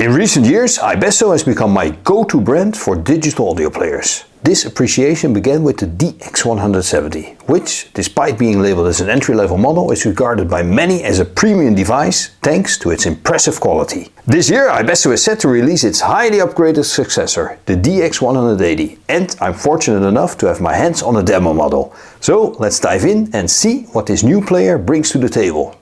In recent years, iBasso has become my go-to brand for digital audio players. This appreciation began with the DX180, which, despite being labeled as an entry-level model, is regarded by many as a premium device thanks to its impressive quality. This year, iBasso is set to release its highly upgraded successor, the DX180, and I'm fortunate enough to have my hands on a demo model. So let's dive in and see what this new player brings to the table.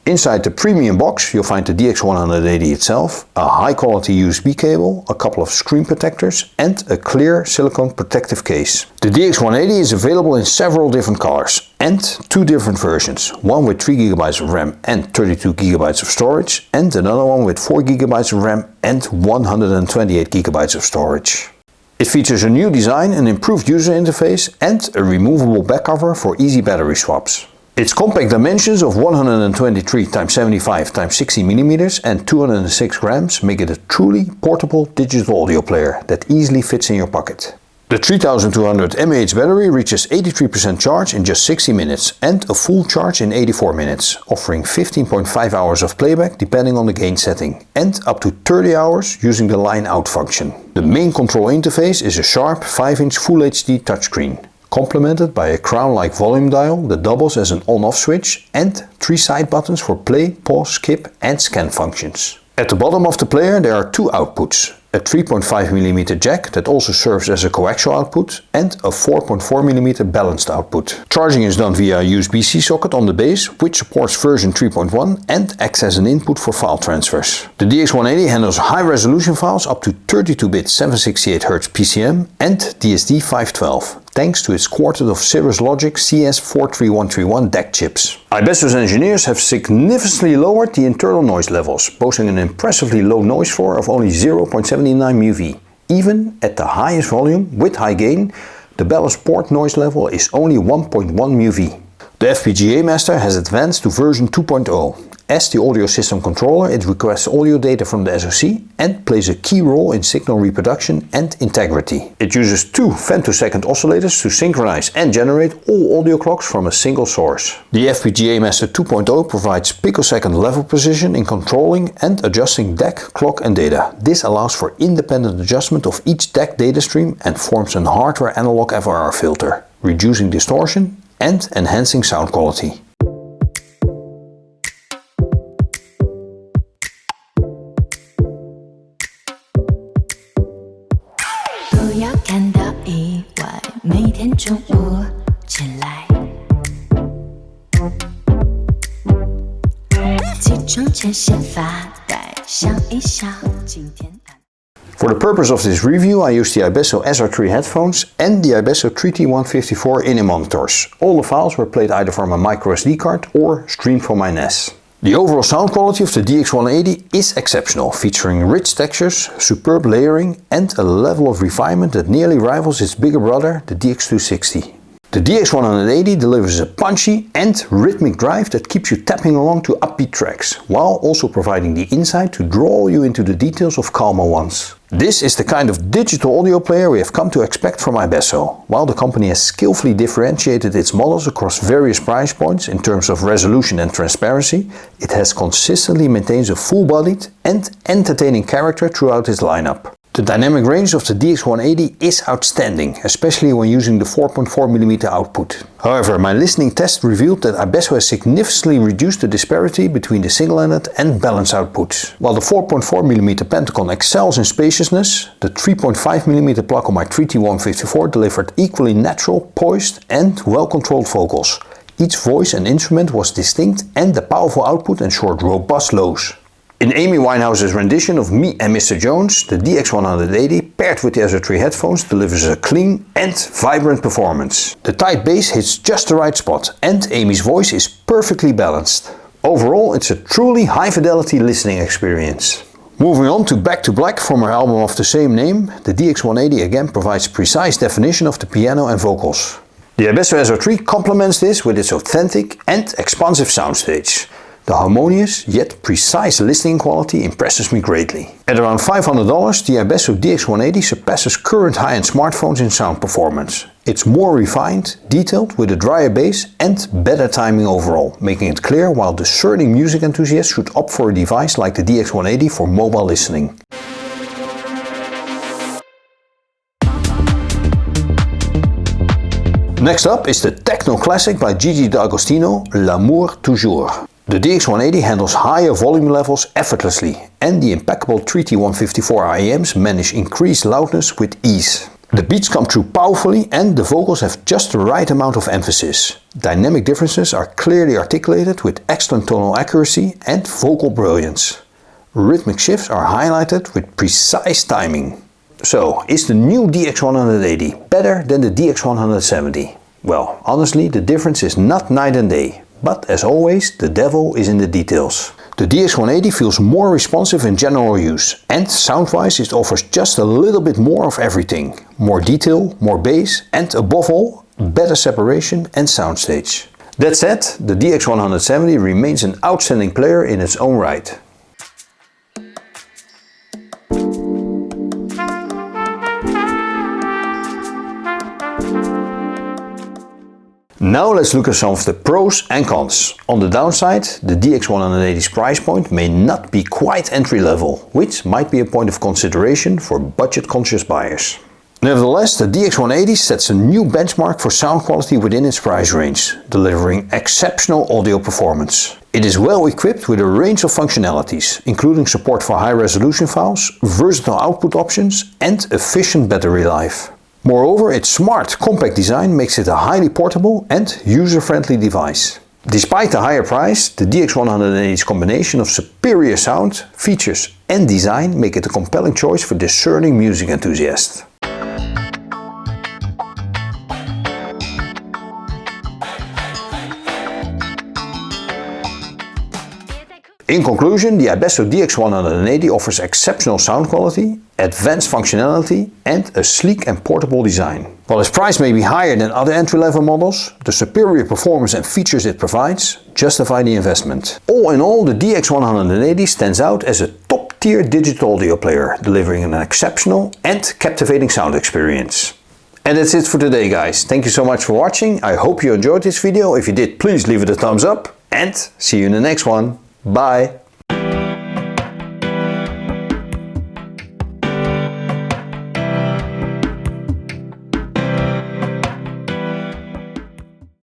Inside the premium box you'll find the DX180 itself, a high quality USB cable, a couple of screen protectors and a clear silicone protective case. The DX180 is available in several different colors and two different versions, one with 3GB of RAM and 32GB of storage and another one with 4GB of RAM and 128GB of storage. It features a new design, an improved user interface and a removable back cover for easy battery swaps. Its compact dimensions of 123x75x60mm and 206 grams make it a truly portable digital audio player that easily fits in your pocket. The 3200 mAh battery reaches 83% charge in just 60 minutes and a full charge in 84 minutes, offering 15.5 hours of playback depending on the gain setting, and up to 30 hours using the line out function. The main control interface is a sharp 5-inch Full HD touchscreen, complemented by a crown-like volume dial that doubles as an on-off switch and 3 side buttons for play, pause, skip and scan functions. At the bottom of the player there are two outputs, a 3.5mm jack that also serves as a coaxial output and a 4.4mm balanced output. Charging is done via a USB-C socket on the base, which supports version 3.1 and acts as an input for file transfers. The DX180 handles high-resolution files up to 32-bit 768Hz PCM and DSD512. Thanks to its quartet of Cirrus Logic CS43131 DAC chips. iBasso's engineers have significantly lowered the internal noise levels, boasting an impressively low noise floor of only 0.79 μV. Even at the highest volume with high gain, the ballast port noise level is only 1.1 μV. The FPGA master has advanced to version 2.0. As the audio system controller, it requests audio data from the SoC and plays a key role in signal reproduction and integrity. It uses two femtosecond oscillators to synchronize and generate all audio clocks from a single source. The FPGA Master 2.0 provides picosecond level precision in controlling and adjusting DAC, clock and data. This allows for independent adjustment of each DAC data stream and forms an hardware analog FRR filter, reducing distortion and enhancing sound quality. For the purpose of this review I used the iBasso SR3 headphones and the iBasso 3T154 in-ear monitors. All the files were played either from a microSD card or streamed from my NAS. The overall sound quality of the DX180 is exceptional, featuring rich textures, superb layering and a level of refinement that nearly rivals its bigger brother, the DX260. The DX180 delivers a punchy and rhythmic drive that keeps you tapping along to upbeat tracks, while also providing the insight to draw you into the details of calmer ones. This is the kind of digital audio player we have come to expect from iBasso. While the company has skillfully differentiated its models across various price points in terms of resolution and transparency, it has consistently maintained a full-bodied and entertaining character throughout its lineup. The dynamic range of the DX180 is outstanding, especially when using the 4.4mm output. However, my listening test revealed that iBasso has significantly reduced the disparity between the single-ended and balanced outputs. While the 4.4mm Pentacon excels in spaciousness, the 3.5mm plug on my 3T154 delivered equally natural, poised and well-controlled vocals, Each voice and instrument was distinct and a powerful output ensured robust lows. In Amy Winehouse's rendition of Me and Mr. Jones, the DX180 paired with the SO3 headphones delivers a clean and vibrant performance. The tight bass hits just the right spot and Amy's voice is perfectly balanced. Overall, it's a truly high-fidelity listening experience. Moving on to Back to Black from her album of the same name, the DX180 again provides precise definition of the piano and vocals. The iBasso SO3 complements this with its authentic and expansive soundstage. The harmonious yet precise listening quality impresses me greatly. At around $500, the iBasso DX180 surpasses current high-end smartphones in sound performance. It's more refined, detailed, with a drier bass and better timing overall, making it clear why discerning music enthusiasts should opt for a device like the DX180 for mobile listening. Next up is the techno classic by Gigi D'Agostino, L'amour toujours. The DX180 handles higher volume levels effortlessly, and the impeccable 3T154 IEMs manage increased loudness with ease. The beats come through powerfully and the vocals have just the right amount of emphasis. Dynamic differences are clearly articulated with excellent tonal accuracy and vocal brilliance. Rhythmic shifts are highlighted with precise timing. So, is the new DX180 better than the DX170? Well, honestly, the difference is not night and day. But as always, the devil is in the details. The DX180 feels more responsive in general use, and sound-wise it offers just a little bit more of everything. More detail, more bass, and above all, better separation and soundstage. That said, the DX170 remains an outstanding player in its own right. Now let's look at some of the pros and cons. On the downside, the DX180's price point may not be quite entry level, which might be a point of consideration for budget-conscious buyers. Nevertheless, the DX180 sets a new benchmark for sound quality within its price range, delivering exceptional audio performance. It is well equipped with a range of functionalities, including support for high-resolution files, versatile output options, and efficient battery life. Moreover, its smart, compact design makes it a highly portable and user-friendly device. Despite the higher price, the DX180's combination of superior sound, features and design make it a compelling choice for discerning music enthusiasts. In conclusion, the iBasso DX180 offers exceptional sound quality, advanced functionality and a sleek and portable design. While its price may be higher than other entry-level models, the superior performance and features it provides justify the investment. All in all, the DX180 stands out as a top-tier digital audio player, delivering an exceptional and captivating sound experience. And that's it for today, guys. Thank you so much for watching. I hope you enjoyed this video. If you did, please leave it a thumbs up and see you in the next one. Bye!